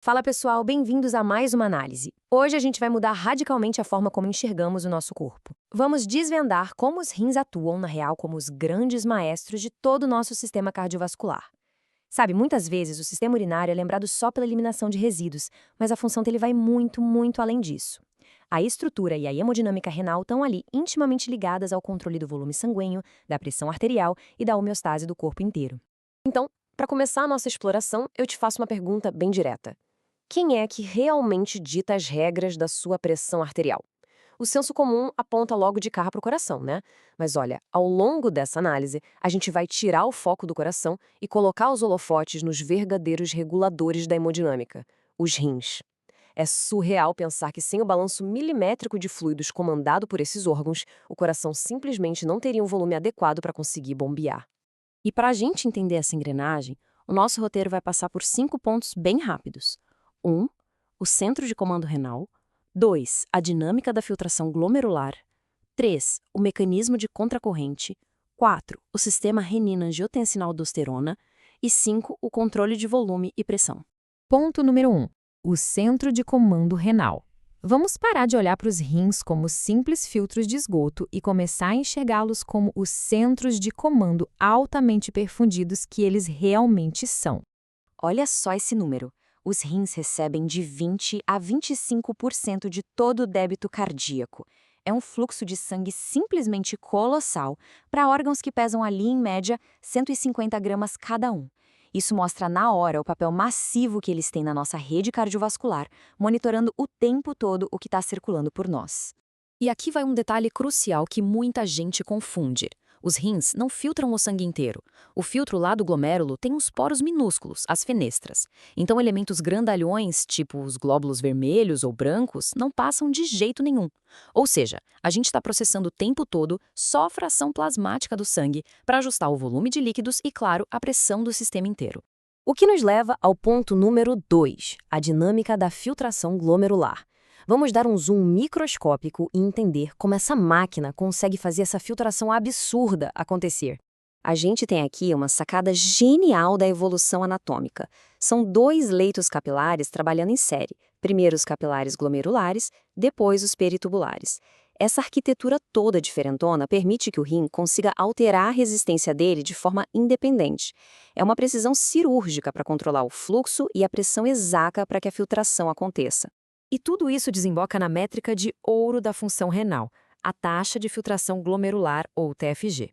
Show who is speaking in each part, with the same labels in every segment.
Speaker 1: Fala pessoal, bem-vindos a mais uma análise. Hoje a gente vai mudar radicalmente a forma como enxergamos o nosso corpo. Vamos desvendar como os rins atuam na real como os grandes maestros de todo o nosso sistema cardiovascular. Sabe, muitas vezes o sistema urinário é lembrado só pela eliminação de resíduos, mas a função dele vai muito, muito além disso. A estrutura e a hemodinâmica renal estão ali intimamente ligadas ao controle do volume sanguíneo, da pressão arterial e da homeostase do corpo inteiro. Então, para começar a nossa exploração, eu te faço uma pergunta bem direta. Quem é que realmente dita as regras da sua pressão arterial? O senso comum aponta logo de cara para o coração, né? Mas olha, ao longo dessa análise, a gente vai tirar o foco do coração e colocar os holofotes nos verdadeiros reguladores da hemodinâmica, os rins. É surreal pensar que sem o balanço milimétrico de fluidos comandado por esses órgãos, o coração simplesmente não teria um volume adequado para conseguir bombear. E para a gente entender essa engrenagem, o nosso roteiro vai passar por 5 pontos bem rápidos. 1. O centro de comando renal. 2. A dinâmica da filtração glomerular. 3. O mecanismo de contracorrente. 4. O sistema renina-angiotensina-aldosterona. E 5. O controle de volume e pressão.
Speaker 2: Ponto número 1. O centro de comando renal. Vamos parar de olhar para os rins como simples filtros de esgoto e começar a enxergá-los como os centros de comando altamente perfundidos que eles realmente são.
Speaker 1: Olha só esse número. Os rins recebem de 20 a 25% de todo o débito cardíaco. É um fluxo de sangue simplesmente colossal para órgãos que pesam ali, em média, 150 gramas cada um. Isso mostra na hora o papel massivo que eles têm na nossa rede cardiovascular, monitorando o tempo todo o que está circulando por nós. E aqui vai um detalhe crucial que muita gente confunde. Os rins não filtram o sangue inteiro. O filtro lá do glomérulo tem uns poros minúsculos, as fenestras. Então elementos grandalhões, tipo os glóbulos vermelhos ou brancos, não passam de jeito nenhum. Ou seja, a gente está processando o tempo todo só a fração plasmática do sangue para ajustar o volume de líquidos e, claro, a pressão do sistema inteiro. O que nos leva ao ponto número 2, a dinâmica da filtração glomerular. Vamos dar um zoom microscópico e entender como essa máquina consegue fazer essa filtração absurda acontecer. A gente tem aqui uma sacada genial da evolução anatômica. São 2 leitos capilares trabalhando em série. Primeiro os capilares glomerulares, depois os peritubulares. Essa arquitetura toda diferentona permite que o rim consiga alterar a resistência dele de forma independente. É uma precisão cirúrgica para controlar o fluxo e a pressão exata para que a filtração aconteça. E tudo isso desemboca na métrica de ouro da função renal, a taxa de filtração glomerular, ou TFG.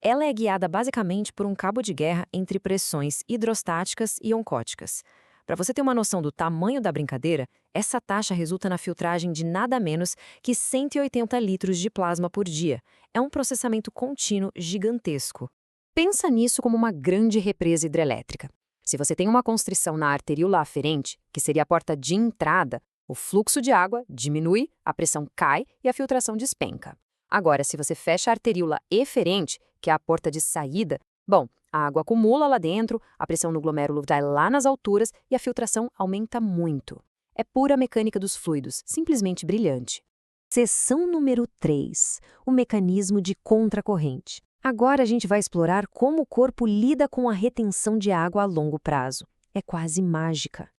Speaker 1: Ela é guiada basicamente por um cabo de guerra entre pressões hidrostáticas e oncóticas. Para você ter uma noção do tamanho da brincadeira, essa taxa resulta na filtragem de nada menos que 180 litros de plasma por dia. É um processamento contínuo gigantesco. Pensa nisso como uma grande represa hidrelétrica. Se você tem uma constrição na arteríola aferente, que seria a porta de entrada, o fluxo de água diminui, a pressão cai e a filtração despenca. Agora, se você fecha a arteríola eferente, que é a porta de saída, bom, a água acumula lá dentro, a pressão no glomérulo vai lá nas alturas e a filtração aumenta muito. É pura mecânica dos fluidos, simplesmente brilhante. Seção número 3, o mecanismo de contracorrente. Agora a gente vai explorar como o corpo lida com a retenção de água a longo prazo. É quase mágica.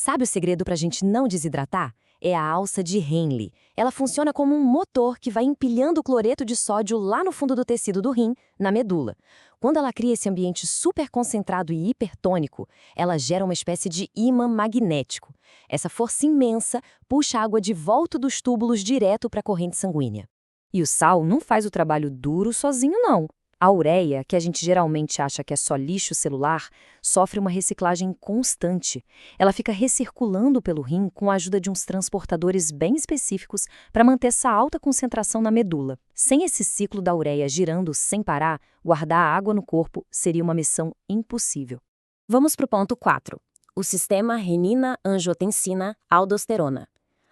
Speaker 1: Sabe o segredo para a gente não desidratar? É a alça de Henle. Ela funciona como um motor que vai empilhando o cloreto de sódio lá no fundo do tecido do rim, na medula. Quando ela cria esse ambiente super concentrado e hipertônico, ela gera uma espécie de ímã magnético. Essa força imensa puxa a água de volta dos túbulos direto para a corrente sanguínea. E o sal não faz o trabalho duro sozinho, não. A ureia, que a gente geralmente acha que é só lixo celular, sofre uma reciclagem constante. Ela fica recirculando pelo rim com a ajuda de uns transportadores bem específicos para manter essa alta concentração na medula. Sem esse ciclo da ureia girando sem parar, guardar a água no corpo seria uma missão impossível. Vamos para o ponto 4. O sistema renina-angiotensina-aldosterona.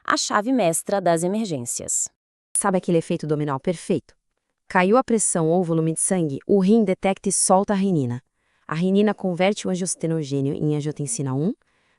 Speaker 1: A chave mestra das emergências. Sabe aquele efeito dominó perfeito? Caiu a pressão ou o volume de sangue, o rim detecta e solta a renina. A renina converte o angiostenogênio em angiotensina 1,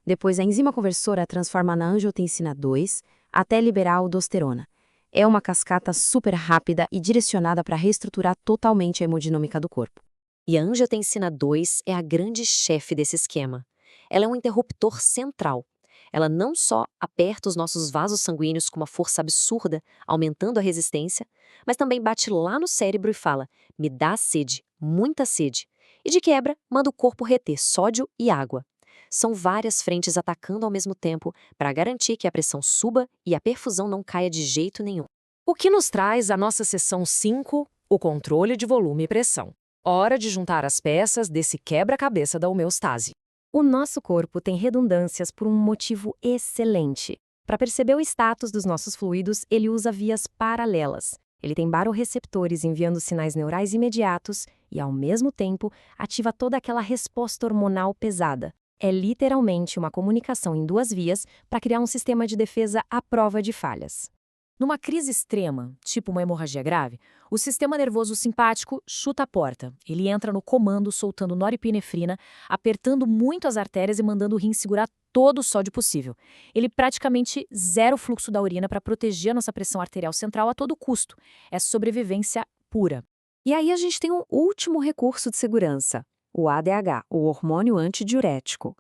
Speaker 1: depois a enzima conversora transforma na angiotensina 2, até liberar a aldosterona. É uma cascata super rápida e direcionada para reestruturar totalmente a hemodinâmica do corpo. E a angiotensina 2 é a grande chefe desse esquema. Ela é um interruptor central.
Speaker 3: Ela não só aperta os nossos vasos sanguíneos com uma força absurda, aumentando a resistência, mas também bate lá no cérebro e fala: me dá sede, muita sede. E de quebra, manda o corpo reter sódio e água. São várias frentes atacando ao mesmo tempo para garantir que a pressão suba e a perfusão não caia de jeito nenhum.
Speaker 2: O que nos traz a nossa seção 5, o controle de volume e pressão. Hora de juntar as peças desse quebra-cabeça da homeostase. O nosso corpo tem redundâncias por um motivo excelente. Para perceber o status dos nossos fluidos, ele usa vias paralelas. Ele tem baroreceptores enviando sinais neurais imediatos e, ao mesmo tempo, ativa toda aquela resposta hormonal pesada. É literalmente uma comunicação em duas vias para criar um sistema de defesa à prova de falhas. Numa crise extrema, tipo uma hemorragia grave, o sistema nervoso simpático chuta a porta. Ele entra no comando soltando norepinefrina, apertando muito as artérias e mandando o rim segurar todo o sódio possível. Ele praticamente zera o fluxo da urina para proteger a nossa pressão arterial central a todo custo. É sobrevivência pura.
Speaker 1: E aí a gente tem um último recurso de segurança, o ADH, o hormônio antidiurético.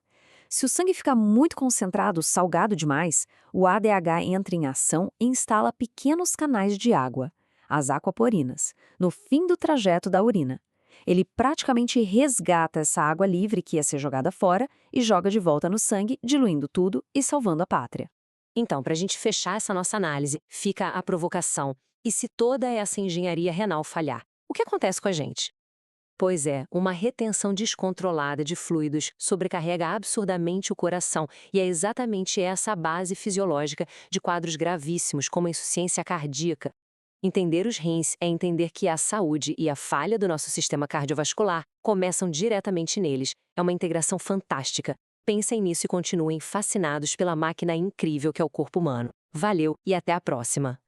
Speaker 1: Se o sangue ficar muito concentrado, salgado demais, o ADH entra em ação e instala pequenos canais de água, as aquaporinas, no fim do trajeto da urina. Ele praticamente resgata essa água livre que ia ser jogada fora e joga de volta no sangue, diluindo tudo e salvando a pátria.
Speaker 3: Então, para a gente fechar essa nossa análise, fica a provocação. E se toda essa engenharia renal falhar, o que acontece com a gente? Pois é, uma retenção descontrolada de fluidos sobrecarrega absurdamente o coração, e é exatamente essa a base fisiológica de quadros gravíssimos, como a insuficiência cardíaca. Entender os rins é entender que a saúde e a falha do nosso sistema cardiovascular começam diretamente neles. É uma integração fantástica. Pensem nisso e continuem fascinados pela máquina incrível que é o corpo humano. Valeu e até a próxima!